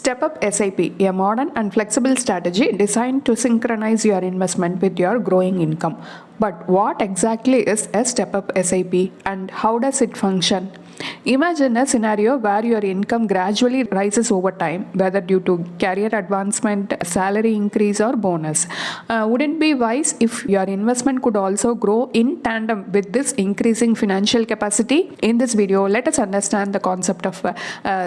Step-up SIP, a modern and flexible strategy designed to synchronize your investment with your growing income. But what exactly is a step-up SIP and how does it function? Imagine a scenario where your income gradually rises over time, whether due to career advancement, salary increase, or bonus. Wouldn't it be wise if your investment could also grow in tandem with this increasing financial capacity? In this video, let us understand the concept of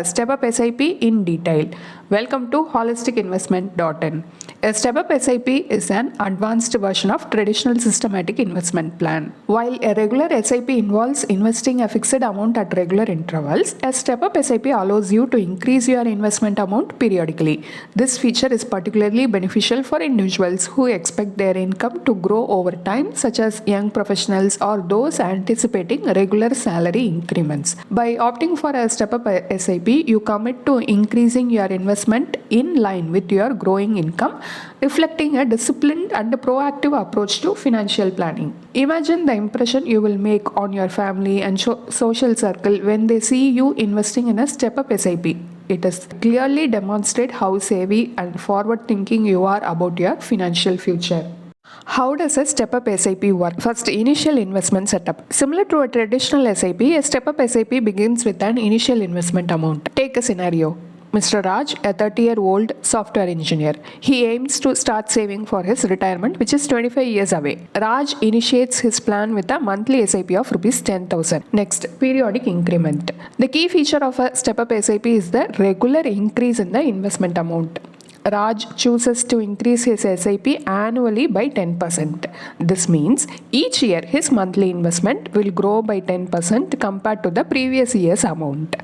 step-up SIP in detail. Welcome to holisticinvestment.in. A step-up SIP is an advanced version of traditional systematic investment plan. While a regular SIP involves investing a fixed amount at regular intervals, a step-up SIP allows you to increase your investment amount periodically. This feature is particularly beneficial for individuals who expect their income to grow over time, such as young professionals or those anticipating regular salary increments. By opting for a step-up SIP, you commit to increasing your investment in line with your growing income, reflecting a disciplined and proactive approach to financial planning. Imagine the impression you will make on your family and social circle when they see you investing in a step-up SIP. It is clearly demonstrate how savvy and forward-thinking you are about your financial future. How does a step-up SIP work? First, initial investment setup. Similar to a traditional SIP, a step-up SIP begins with an initial investment amount. Take a scenario. Mr. Raj, a 30-year-old software engineer. He aims to start saving for his retirement, which is 25 years away. Raj initiates his plan with a monthly SIP of Rs 10,000. Next, periodic increment. The key feature of a step-up SIP is the regular increase in the investment amount. Raj chooses to increase his SIP annually by 10%. This means each year his monthly investment will grow by 10% compared to the previous year's amount.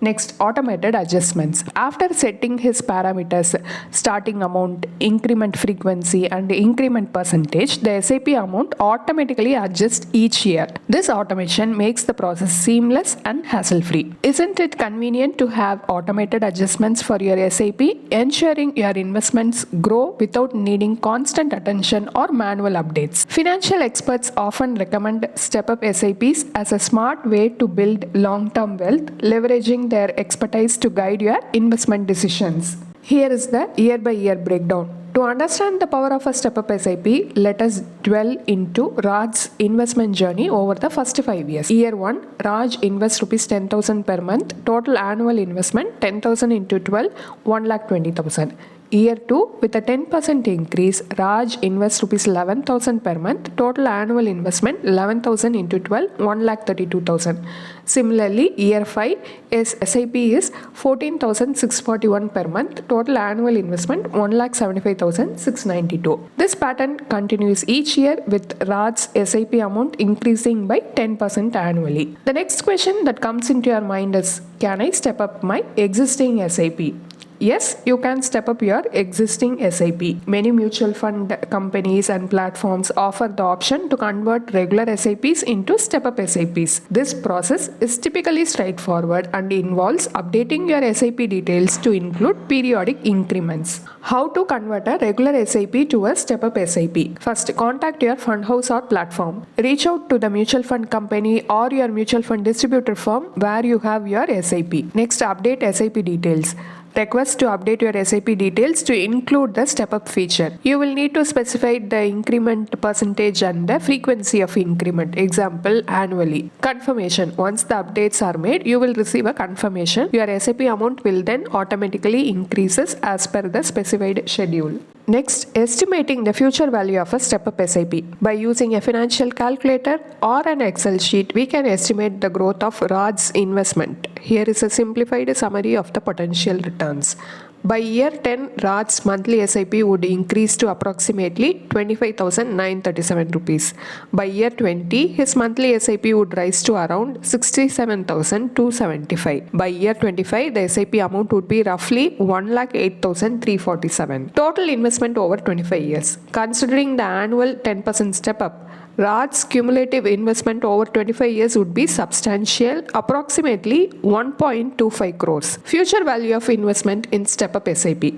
Next, automated adjustments. After setting his parameters, starting amount, increment frequency, and increment percentage, the SIP amount automatically adjusts each year. This automation makes the process seamless and hassle-free. Isn't it convenient to have automated adjustments for your SIP, ensuring your investments grow without needing constant attention or manual updates? Financial experts often recommend step-up SIPs as a smart way to build long-term wealth, leveraging their expertise to guide your investment decisions. Here is the year-by-year breakdown. To understand the power of a step-up SIP, let us dwell into Raj's investment journey over the first 5 years. Year 1, Raj invests Rs 10,000 per month. Total annual investment 10,000 into 12, 1,20,000. Year 2, with a 10% increase, Raj invests Rs 11,000 per month. Total annual investment 11,000 into 12, 1,32,000. Similarly, year 5, his SIP is 14,641 per month. Total annual investment 1,75,692. This pattern continues each year with Raj's SIP amount increasing by 10% annually. The next question that comes into your mind is, can I step up my existing SIP? Yes, you can step up your existing SIP. Many mutual fund companies and platforms offer the option to convert regular SIPs into step-up SIPs. This process is typically straightforward and involves updating your SIP details to include periodic increments. How to convert a regular SIP to a step-up SIP? First, contact your fund house or platform. Reach out to the mutual fund company or your mutual fund distributor firm where you have your SIP. Next, update SIP details. Request to update your SIP details to include the step-up feature. You will need to specify the increment percentage and the frequency of increment. Example, annually. Confirmation. Once the updates are made, you will receive a confirmation. Your SIP amount will then automatically increases as per the specified schedule. Next, estimating the future value of a step-up SIP. By using a financial calculator or an Excel sheet, we can estimate the growth of Raj's investment. Here is a simplified summary of the potential returns. By year 10, Raj's monthly SIP would increase to approximately 25,937 rupees. By year 20, his monthly SIP would rise to around 67,275. By year 25, the SIP amount would be roughly 1,08,347. Total investment over 25 years. Considering the annual 10% step up, Raj's cumulative investment over 25 years would be substantial, approximately 1.25 crores. Future value of investment in step-up SIP.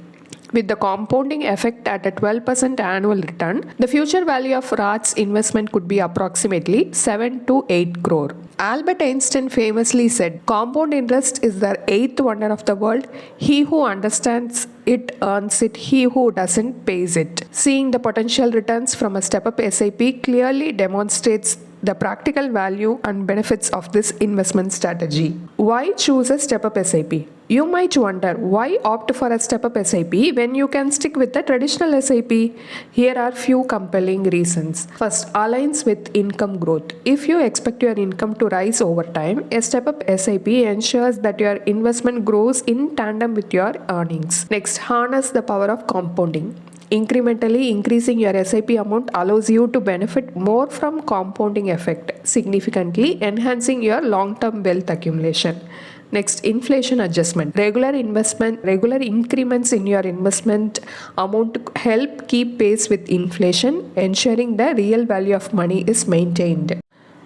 with the compounding effect at a 12% annual return, the future value of Raj's investment could be approximately 7 to 8 crore. Albert Einstein famously said, "Compound interest is the eighth wonder of the world. He who understands it earns it, he who doesn't pays it." Seeing the potential returns from a step-up SIP clearly demonstrates the practical value and benefits of this investment strategy. Why choose a step-up SIP? You might wonder, why opt for a step-up SIP when you can stick with the traditional SIP? Here are few compelling reasons. First, aligns with income growth. If you expect your income to rise over time, a step-up SIP ensures that your investment grows in tandem with your earnings. Next, harness the power of compounding. Incrementally increasing your SIP amount allows you to benefit more from compounding effect, significantly enhancing your long-term wealth accumulation. Next, inflation adjustment. Regular increments in your investment amount help keep pace with inflation, ensuring the real value of money is maintained.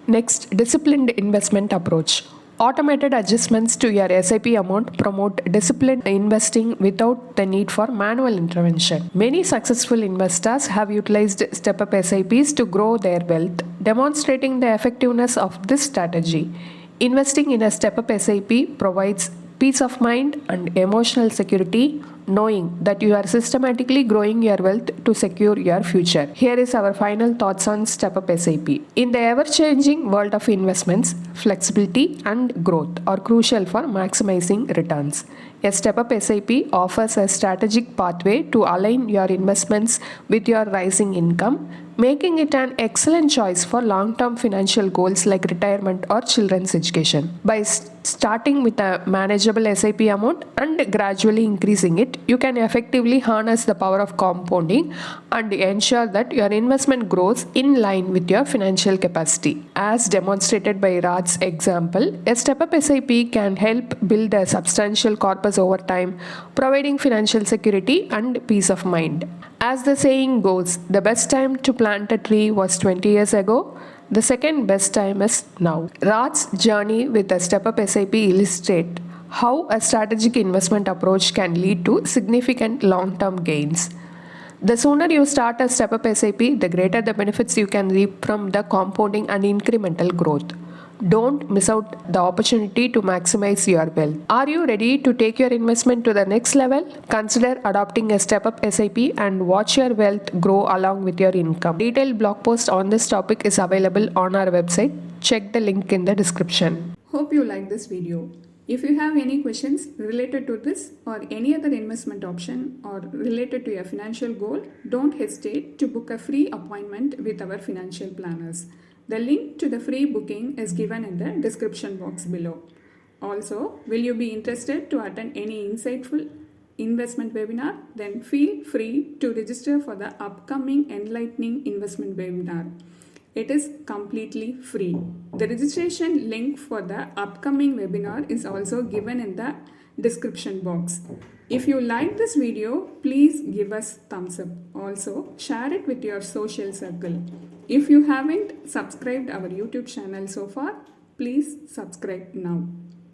Next, disciplined investment approach. Automated adjustments to your SIP amount promote disciplined investing without the need for manual intervention. Many successful investors have utilized step-up SIPs to grow their wealth, demonstrating the effectiveness of this strategy. Investing in a step-up SIP provides peace of mind and emotional security, knowing that you are systematically growing your wealth to secure your future. Here is our final thoughts on step-up SIP. In the ever-changing world of investments, flexibility and growth are crucial for maximizing returns. A step-up SIP offers a strategic pathway to align your investments with your rising income, making it an excellent choice for long-term financial goals like retirement or children's education. By starting with a manageable SIP amount and gradually increasing it, you can effectively harness the power of compounding and ensure that your investment grows in line with your financial capacity. As demonstrated by Raj's example, a step-up SIP can help build a substantial corpus over time, providing financial security and peace of mind. As the saying goes, the best time to plant a tree was 20 years ago. The second best time is now. Raj's journey with a step-up SIP illustrates how a strategic investment approach can lead to significant long-term gains. The sooner you start a step-up SIP, the greater the benefits you can reap from the compounding and incremental growth. Don't miss out the opportunity to maximize your wealth. Are you ready to take your investment to the next level? Consider adopting a step-up SIP and watch your wealth grow along with your income. Detailed blog post on this topic is available on our website. Check the link in the description. Hope you like this video. If you have any questions related to this or any other investment option or related to your financial goal, don't hesitate to book a free appointment with our financial planners. The link to the free booking is given in the description box below. Also, will you be interested to attend any insightful investment webinar? Then feel free to register for the upcoming Enlightening Investment Webinar. It is completely free. The registration link for the upcoming webinar is also given in the description box. If you like this video, please give us thumbs up. Also, share it with your social circle. If you haven't subscribed our YouTube channel so far, please subscribe now.